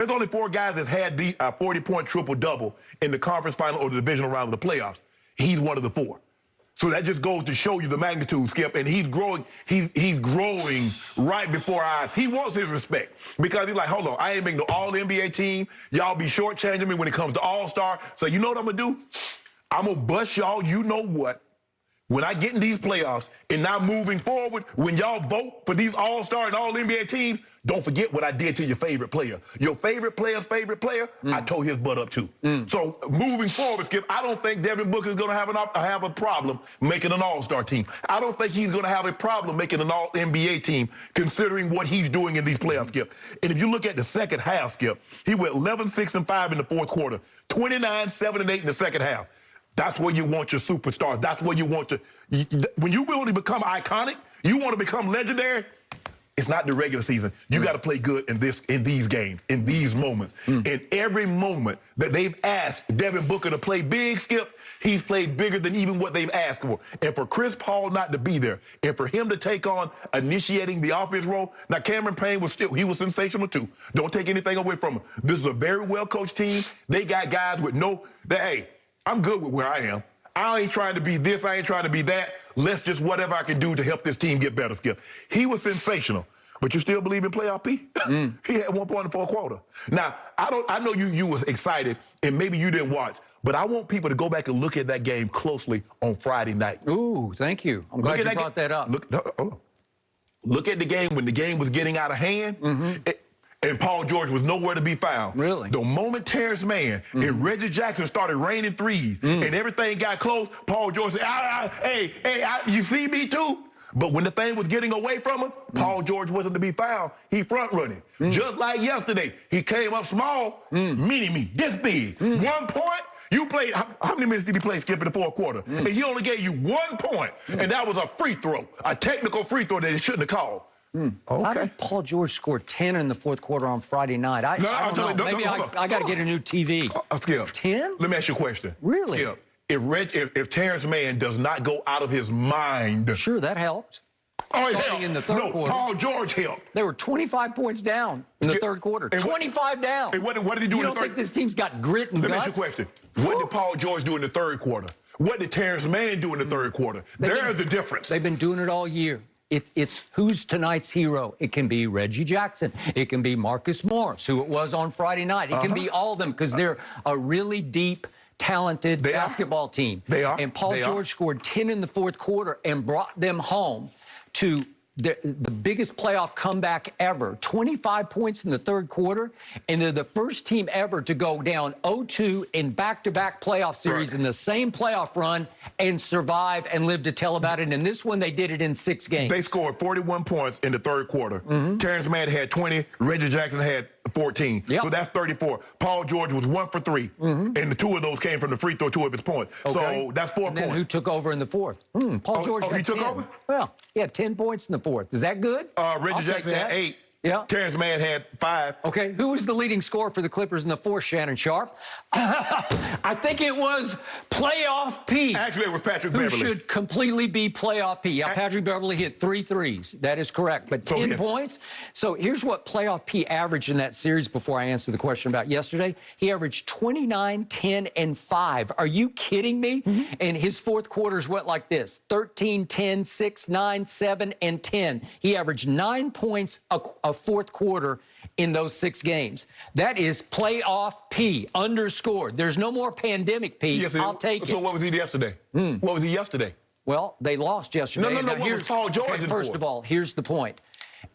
There's only 4 guys that's had the 40-point triple-double in the conference final or the divisional round of the playoffs. He's one of the 4. So that just goes to show you the magnitude, Skip. And he's growing. He's growing right before our eyes. He wants his respect because he's like, hold on, I ain't making no All-NBA team. Y'all be shortchanging me when it comes to All-Star. So you know what I'm going to do? I'm going to bust y'all, you know what, when I get in these playoffs and now moving forward, when y'all vote for these All-Star and All-NBA teams, don't forget what I did to your favorite player. Your favorite player's favorite player, I tore his butt up too. So moving forward, Skip, I don't think Devin Booker is going to have a problem making an All-Star team. I don't think he's going to have a problem making an All-NBA team, considering what he's doing in these playoffs, Skip. And if you look at the second half, Skip, he went 11-6-5 in the fourth quarter, 29-7-8 in the second half. That's where you want your superstars. That's where you want to. When you really become iconic, you want to become legendary. It's not the regular season. You got to play good in these games, in these moments. In every moment that they've asked Devin Booker to play big, Skip, he's played bigger than even what they've asked for. And for Chris Paul not to be there, and for him to take on initiating the offense role, now Cameron Payne was sensational too. Don't take anything away from him. This is a very well-coached team. They got guys with hey, I'm good with where I am. I ain't trying to be this, I ain't trying to be that. Let's just whatever I can do to help this team get better, Skip. He was sensational, but you still believe in playoff P? He had 1 point in the fourth quarter. Now, I know you was excited, and maybe you didn't watch, but I want people to go back and look at that game closely on Friday night. Ooh, thank you. I'm glad you brought that up. Look at the game when the game was getting out of hand. And Paul George was nowhere to be found. Really? The moment Terrence Mann and Reggie Jackson started raining threes and everything got close, Paul George said, hey, you see me too? But when the thing was getting away from him, Paul George wasn't to be found. He front running. Just like yesterday, he came up small, mini-me, this big. 1 point. You played, how many minutes did he play, Skip, in the fourth quarter? And he only gave you 1 point, and that was a free throw, a technical free throw that he shouldn't have called. Okay. How did Paul George score 10 in the fourth quarter on Friday night? I don't know. Maybe I got to get a new TV. Skip. 10? Let me ask you a question. Really? Skip, if Terrence Mann does not go out of his mind. Sure, that helped. Oh, it Starting helped. in the third quarter. Paul George helped. They were 25 points down in the third quarter. 25 down. And what did he do in the third? You don't think this team's got grit and guts? Let me ask you a question. What did Paul George do in the third quarter? What did Terrence Mann do in the third quarter? There's the difference. They've been doing it all year. It's who's tonight's hero. It can be Reggie Jackson. It can be Marcus Morris, who it was on Friday night. It can be all of them because they're a really deep, talented basketball team. They are. And Paul George scored 10 in the fourth quarter and brought them home to the biggest playoff comeback ever. 25 points in the third quarter, and they're the first team ever to go down 0-2 in back-to-back playoff series in the same playoff run and survive and live to tell about it. And this one, they did it in 6 games. They scored 41 points in the third quarter. Terrence Mann had 20. Reggie Jackson had 14. So that's 34. Paul George was 1 for 3. And the 2 of those came from the free throw, 2 of his points. So that's 4 points. And then who took over in the fourth? Paul George had 10. He took over? Well, he had 10 points in the fourth. Is that good? Reggie Jackson had 8. Yeah. Terrence Mann had 5. Okay, who was the leading scorer for the Clippers in the fourth, Shannon Sharp? I think it was playoff P. Actually, it was Patrick Beverly. Who should completely be playoff P. Yeah, Patrick Beverly hit 3 threes. That is correct. But 10 points. So here's what playoff P averaged in that series before I answer the question about yesterday. He averaged 29, 10, and 5. Are you kidding me? And his fourth quarters went like this: 13, 10, 6, 9, 7, and 10. He averaged 9 points a fourth quarter in those 6 games. That is playoff P, underscored. There's no more pandemic P. Yes, I'll take it. So what was he yesterday? What was he yesterday? Well, they lost yesterday. No. What was Paul George in the First fourth? of all, here's the point.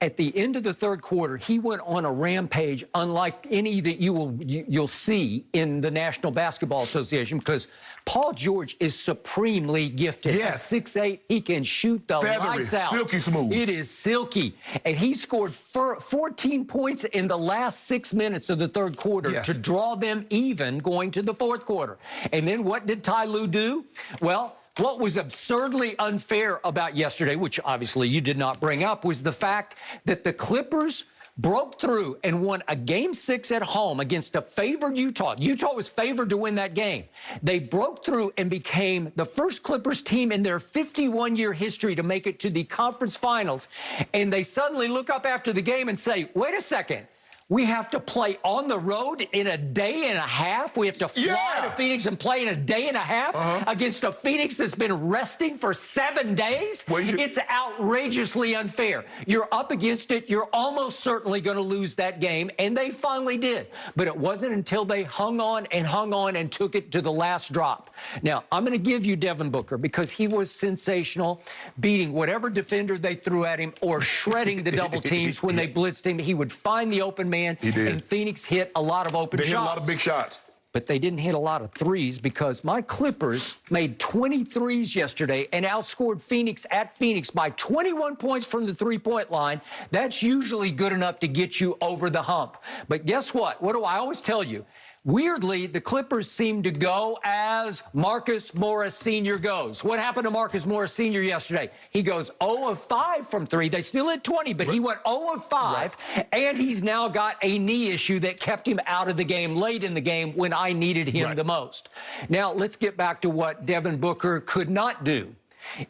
At the end of the third quarter, he went on a rampage unlike any that you'll see in the National Basketball Association, because Paul George is supremely gifted. Yes. At 6'8", he can shoot the lights out. Silky smooth. It is silky. And he scored 14 points in the last 6 minutes of the third quarter to draw them even going to the fourth quarter. And then what did Ty Lue do? Well, what was absurdly unfair about yesterday, which obviously you did not bring up, was the fact that the Clippers broke through and won a Game 6 at home against a favored Utah. Utah was favored to win that game. They broke through and became the first Clippers team in their 51-year history to make it to the conference finals. And they suddenly look up after the game and say, wait a second, We have to play on the road in a day and a half. We have to fly to Phoenix and play in a day and a half against a Phoenix that's been resting for 7 days. It's outrageously unfair. You're up against it. You're almost certainly going to lose that game, and they finally did. But it wasn't until they hung on and took it to the last drop. Now, I'm going to give you Devin Booker because he was sensational, beating whatever defender they threw at him or shredding the double teams when they blitzed him. He would find the open man. He did. And Phoenix hit a lot of open shots. They hit a lot of big shots. But they didn't hit a lot of threes because my Clippers made 20 threes yesterday and outscored Phoenix at Phoenix by 21 points from the three-point line. That's usually good enough to get you over the hump. But guess what? What do I always tell you? Weirdly, the Clippers seem to go as Marcus Morris Sr. goes. What happened to Marcus Morris Sr. yesterday? He goes 0 of 5 from 3. They still hit 20, but he went 0 of 5, and he's now got a knee issue that kept him out of the game late in the game when I needed him the most. Now, let's get back to what Devin Booker could not do.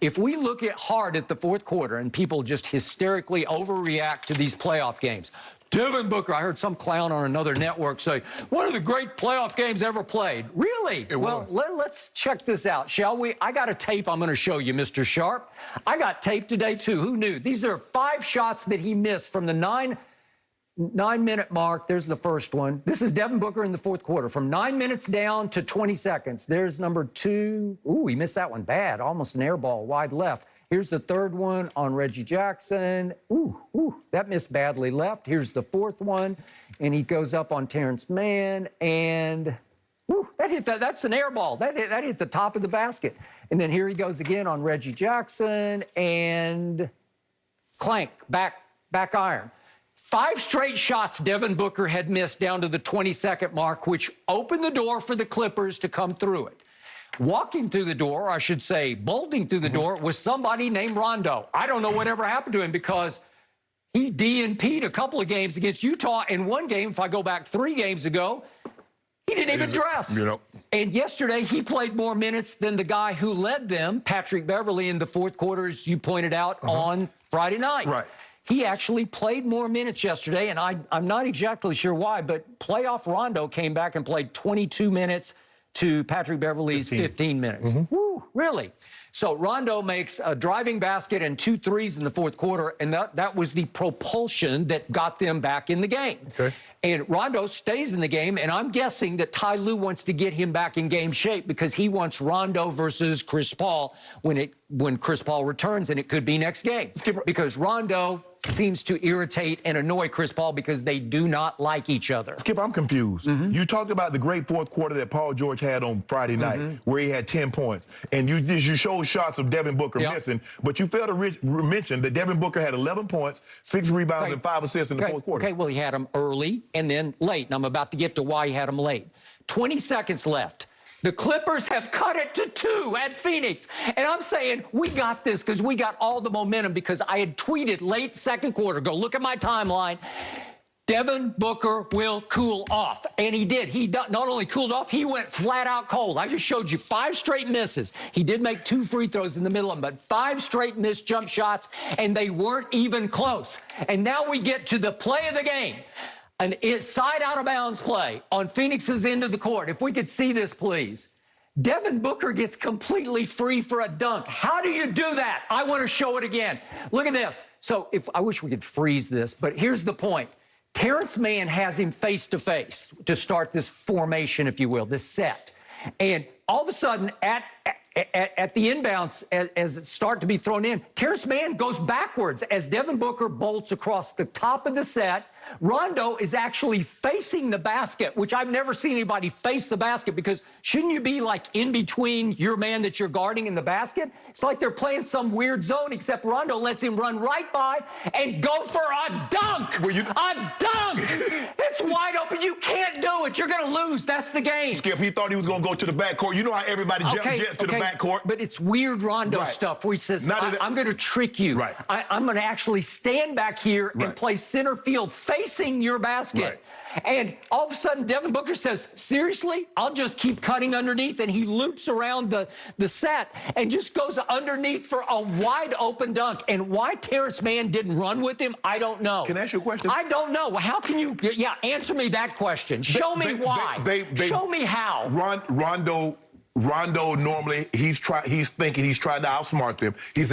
If we look hard at the fourth quarter and people just hysterically overreact to these playoff games, Devin Booker, I heard some clown on another network say, one of the great playoff games ever played. Really? Well, let's check this out, shall we? I got a tape I'm going to show you, Mr. Sharp. I got tape today, too. Who knew? These are 5 shots that he missed from the 9-minute mark. There's the first one. This is Devin Booker in the fourth quarter. From 9 minutes down to 20 seconds. There's number 2. Ooh, he missed that one bad. Almost an air ball wide left. Here's the third one on Reggie Jackson. Ooh, that missed badly left. Here's the fourth one, and he goes up on Terrence Mann, and that's an air ball. That hit the top of the basket. And then here he goes again on Reggie Jackson, and clank, back iron. 5 straight shots Devin Booker had missed down to the 20-second mark, which opened the door for the Clippers to come through it. Walking through the door, I should say, bolting through the door, was somebody named Rondo. I don't know whatever happened to him because he DNP'd a couple of games against Utah. In one game, if I go back 3 games ago, he didn't even dress. And yesterday, he played more minutes than the guy who led them, Patrick Beverley, in the fourth quarter, as you pointed out, on Friday night. He actually played more minutes yesterday, and I'm not exactly sure why, but playoff Rondo came back and played 22 minutes to Patrick Beverley's 15 minutes. Woo, really? So Rondo makes a driving basket and 2 threes in the fourth quarter, and that was the propulsion that got them back in the game. And Rondo stays in the game, and I'm guessing that Ty Lue wants to get him back in game shape because he wants Rondo versus Chris Paul when Chris Paul returns, and it could be next game. Because Rondo seems to irritate and annoy Chris Paul because they do not like each other. Skip, I'm confused. You talked about the great fourth quarter that Paul George had on Friday night, where he had 10 points. And you showed shots of Devin Booker missing, but you failed to mention that Devin Booker had 11 points, 6 rebounds, and 5 assists in the fourth quarter. Okay, well, he had them early and then late, and I'm about to get to why he had them late. 20 seconds left. The Clippers have cut it to 2 at Phoenix. And I'm saying, we got this because we got all the momentum because I had tweeted late second quarter, go look at my timeline, Devin Booker will cool off. And he did. He not only cooled off, he went flat out cold. I just showed you 5 straight misses. He did make 2 free throws in the middle of them, but 5 straight missed jump shots, and they weren't even close. And now we get to the play of the game. An inside out of bounds play on Phoenix's end of the court. If we could see this, please. Devin Booker gets completely free for a dunk. How do you do that? I want to show it again. Look at this. So I wish we could freeze this, but here's the point. Terrence Mann has him face to face to start this formation, if you will, this set. And all of a sudden, at the inbounds, as it starts to be thrown in, Terrence Mann goes backwards as Devin Booker bolts across the top of the set. Rondo is actually facing the basket, which I've never seen anybody face the basket, because shouldn't you be like in between your man that you're guarding and the basket? It's like they're playing some weird zone, except Rondo lets him run right by and go for a dunk. A dunk! It's wide open. You can't do it. You're going to lose. That's the game. Skip, he thought he was going to go to the backcourt. You know how everybody jets to the backcourt. But it's weird Rondo stuff where he says, I'm going to trick you. I'm going to actually stand back here and play center field facing your basket. And all of a sudden, Devin Booker says, seriously? I'll just keep cutting underneath. And he loops around the set and just goes underneath for a wide open dunk. And why Terrence Mann didn't run with him, I don't know. Can I ask you a question? I don't know. How can you, answer me that question. Show me why. Show me how. Rondo normally, he's thinking he's trying to outsmart them. He's